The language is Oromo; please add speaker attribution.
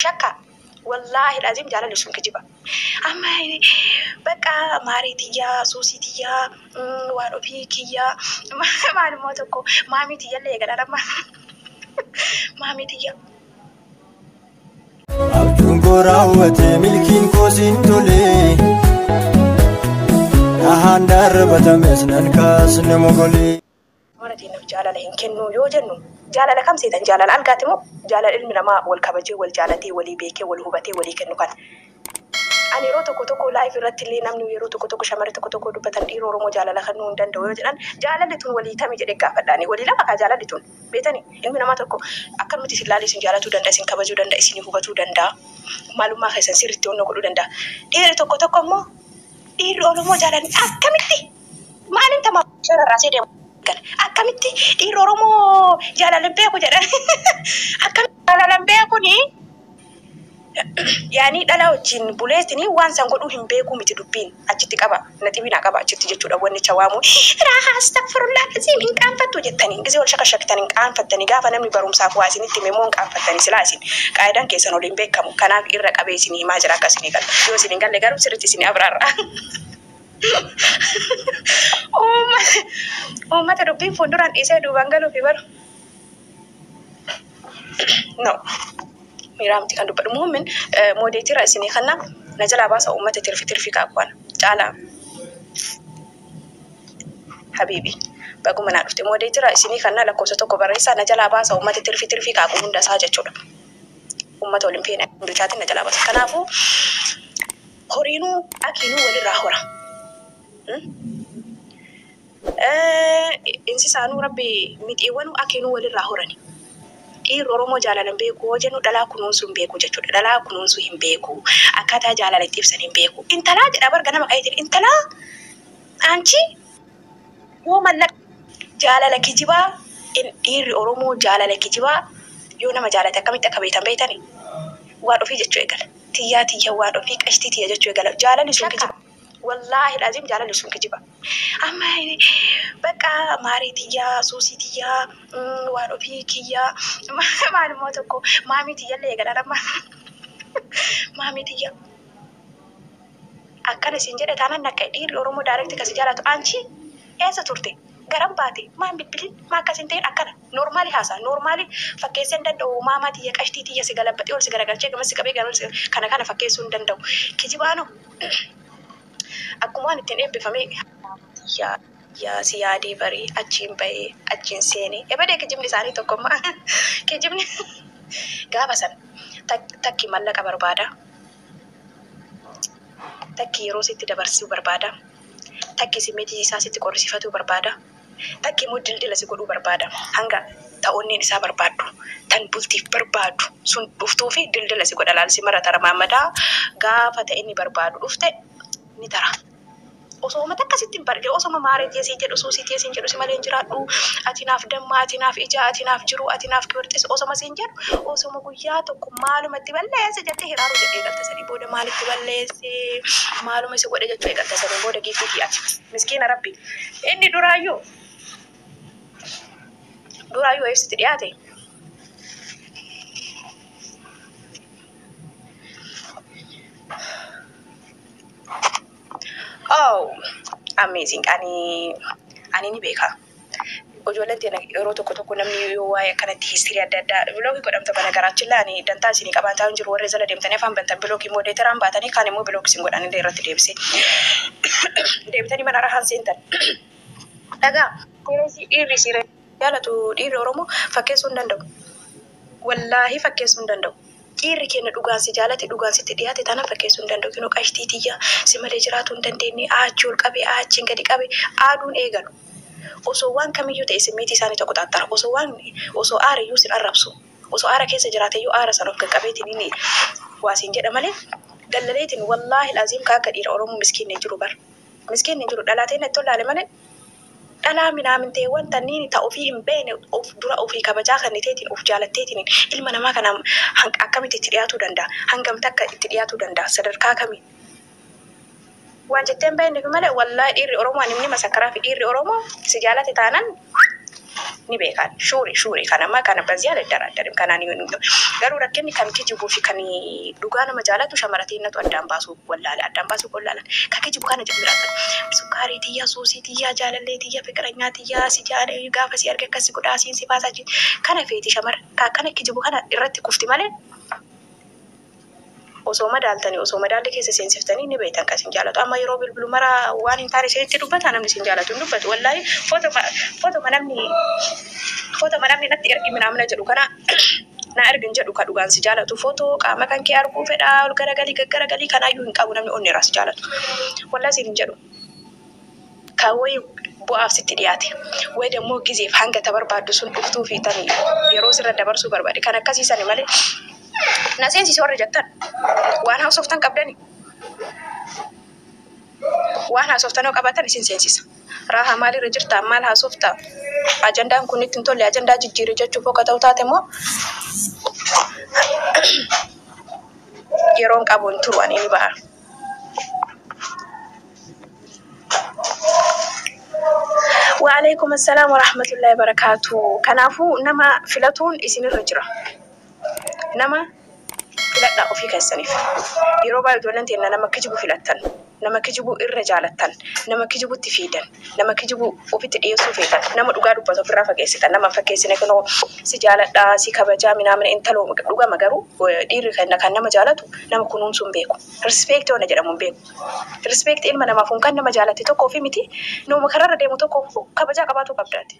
Speaker 1: شكا والله لازم جالا لسون كجبا أما بقى ماريتيا سوسيتيا وانو بيكيا معلوماتكو ماميتيا اللي يقدر ما ماميتيا
Speaker 2: abjuun raawwate milkiin koosiin tole dhahaan darbatames nan kaasne mogolee
Speaker 1: Maratiin jaalala hin kennu yoo jennu jaalala kam seetan jaalala algaati moo jaalala ilmi namaa wal kabajee wal jaalatee walii beekee wal hubatee walii kennu kan ani yeroo tokko live irratti illee namni yeroo tokko shamarree tokko dubbatan dhiiroo Oromoo jaalala kan nu hin danda'u yoo jedhan jaalalli tun walii tamii jedhee gaafadhaani walii lama kaa jaalalli tun beetanii ilmi namaa tokko akka nuti isin laalee isin jaalatuu danda'a isin kabajuu danda'a isin hubatuu danda'a maalummaa keessan sirriitti onnoo godhuu danda'a dhiirri tokko immoo dhiirri Oromoo jaalalli akkamitti maaliin tamaa shararraa see deemu akkamitti dhiirri Oromoo jaalala beeku jedhan akkamitti jaalala beekuni yaani dhala wajjin buleetini waan san godhuu hin beeku miti dubbiin achitti qaba naxibina qaba achitti jechuudha wanni chawaamu raaha astaghfirullah kasiin hin qaanfattu jettanii gisee wal shakashaktan hin qaanfattanii gaafa namni barumsaaf waa isinitti himee hin qaanfattanii silaa isin qaayidaan keessan waliin beekamu kanaaf irra qabee isin himaa jira akka isinii galu yoo isin hin galle garuu sirriitti isin abraarra uummata dubbiin fuulduraan dhiisee duubaan galuufi baru no miramti kan dubbadhu muumin moodeetira isinii kana na jalaa baasa uummata tirfi kaaqwan caalaa habibi baguma naa dhufte moodeetira isinii kana lakkoofsa tokko barreessaa na jalaa baasa uummata tirfi kaaqu hunda isaa jechuudha uummata waliin feena hundaatiin na jalaa baasa kanaafuu horiinuu akiinuu walirraa hora insisaanuu rabbi mixiiwwanuu akiinuu walirraa horani dhiirri Oromoo jaalalan beeku yoo jennu dhalaa kunuunsuu hin beeku jechuudha. Dhalaa kunuunsuu hin beeku. Akkaataa jaalala itti ibsan hin beeku. Intalaa jedha barga nama qayyadin intalaa anchi yoo mallaqa jaalala kijibaa dhiirri Oromoo jaalala kijibaa yoo nama jaalate akkamitti akka beeytani waan ofii jechuu eegala. Tiyyaa waan ofii qashtii tiyya jechuu eegala. Jaalalli sun kijiba. والله لازم جالا لسون كجبا أما بقى ماريتيا سوسيتيا وانو بيكيا معلوماتكو ماميتيا اللي يقدر ما ماميتيا أكان سنجد تانا نكيدير Oromoo دايركت كسي جالاتو أنشي إيسا تورتي garam baate maan bilbilin maa akkasin ta'in akkana normaali haasa normaali fakkeessuu hin danda'u maamaa tiyya qashtii tiyya si galabbatee ol si garagalchee gama si qabee kana fakkeessuu hin danda'u kijibaano akkuma waan ittiin eebbifamee yaa si yaadee barii achiin bahee achiin seenee ebadee kijibni isaanii tokkommaa kijibni gaafa san takki mallaqa barbaada takki yeroo sitti dabarsuu barbaada takki simeetii isaa sitti qorrisiifatuu barbaada takki immoo dildila si godhuu barbaada hanga ta'oonneen isaa barbaaddu tan bultiif barbaadu sun dhuftuu fi dildila si godha laalsi mara tara maammadaa gaafa ta'e inni barbaadu dhufte ni tara. Osoo akkasitti hin barre osoo maareetii si jedhu suusiitii si jedhu si malee hin jiraadhu ati naaf damma ati naaf ija ati naaf jiru ati naaf kiwirxis osoo si jedhu osoo guyyaa tokko maalumatti balleesse jettee hiraaruu jedhee galta sadii booda maalitti balleesse maaluma si godhe jechuu eegalta sadii booda giifii ati miskiina rabbi inni duraayyuu eebsitti dhiyaate. Oh, amazing. Ani ni beeka. Ijoolleen yeroo tokko namni yoo waa'ee akkanatti histirii adda addaa biloogii godhamta bana garaachilla ani dantaa isinii qabataa hin jiru warra jala deemtanii afaan bantan biloogii moodeeteraan baatanii kaan immoo biloogii isin godhan illee irratti deebitanii mana rahaan seentan. Dhagaa dhiirri siiree jaalatu dhiirri Oromoo fakkeessuu hin danda'u. Wallaahi fakkeessuu hin danda'u. Dhiirri keenya dhugaan si jaalate dhugaan sitti dhiyaate tana fakkeessuu hin danda'u. Kinoo qashtii tiyya si malee jiraatuu hin dandeenye aachi ol qabee aachiin gadi qabee aaduun eegalu. Osoo waan kamiyyuu ta'e simmeetii isaanii tokko xaaxara. Osoo aariyyuu sin arrabsu. Osoo aara keessa jiraateyyuu aara sana of qaqqabeetiin inni waasiin jedha malee dallaleetiin wallaahi laaziim akka dhiira Oromoo miskiinni jiru bar. Miskiinni jiru dhalaatee natti tollaale malee dhalaa minaamintee wanta inni ta'u ofii hin beekne of dura ofii kabajaa kanniteetiin of jaalatteetiin ilma namaa kana akkamitti itti dhiyaatuu danda'a? Hangamta akka itti dhiyaatuu danda'a? Sadarkaa kamiin? Waan jetteen beekneef malee wallaahi dhiirri Oromoo ani masakkaraa fi dhiirri Oromoo si jaalate taanaan ni beekan shuuri kanama kana baziyaa daddaraaddarim kanaan garuu rakkinni kan kijibuu fi kan dhugaa nama jaalatu shamaratiinatu addaan baasuu wallaalan ka kijibu kana jiraatan sukaarii tiyyaa suusii tiyyaa jaalallee tiyyaa fiqiranyaa tiyyaa si jaalee gaafa si arge akkasi godhaasiin si baasaa jiru kana feeti shamar kana kijibu kana irratti kufti malee osoo madaalli keessa seensiftanii ni beektan kan isin jaalatu amma yeroo bilbilu mara waan hin taane isinitti dubbata namni isin jaalatu hin dubbatu wallaahi footoma namni natti ergi minaamna jedhu kana na ergin jedhu ka dhugaan si jaalatu footoo qaama kan kee arguu fedhaa ol garagalii kanaayyuu hin qabu namni onni irraa si jaalatu wallaahi isin jedhu kaawwee bu'aaf sitti dhiyaate way dammoo gizeef hanga tabarbaaddu sun dhuftuu fi tanii yeroo sirra dabarsuu barbaade kan akkasiisani malee na seensi warra jettan waan haasoftan qabdani waan haasoftanoo qabatan isin seensisa raaha maalirra jirta maal haasofta ajandaan kun ittiin tolle ajandaa jijjiirri jechuuf akka ta'u taate immoo yeroon qabuun turuan inni ba'a. Waalaikum assalam wa rahmatullahi wa barakatuh. Kanaafuu nama filatuun isinirra jira. Nama filadhaa ofii keessaniif yeroo baay'ee ijoolleen teenya nama kijibu filattan nama kijibu irra jaalattan nama kijibutti fiidan nama kijibu ofitti dhiyeessuu feetan nama dhugaa dubbatu ofirraa fageessitan nama fakkeessine kunoo si jaaladhaa si kabajaa minaamina intaloo dhugama garuu dhiirri kan nama jaalatu nama kunuunsuun beeku rispeektii waan jedhamuun beeku rispeektii ilma namaaf kan nama jaalate tokkoo fi miti nama kararra deemu tokko kabajaa qabaatu qabdaati.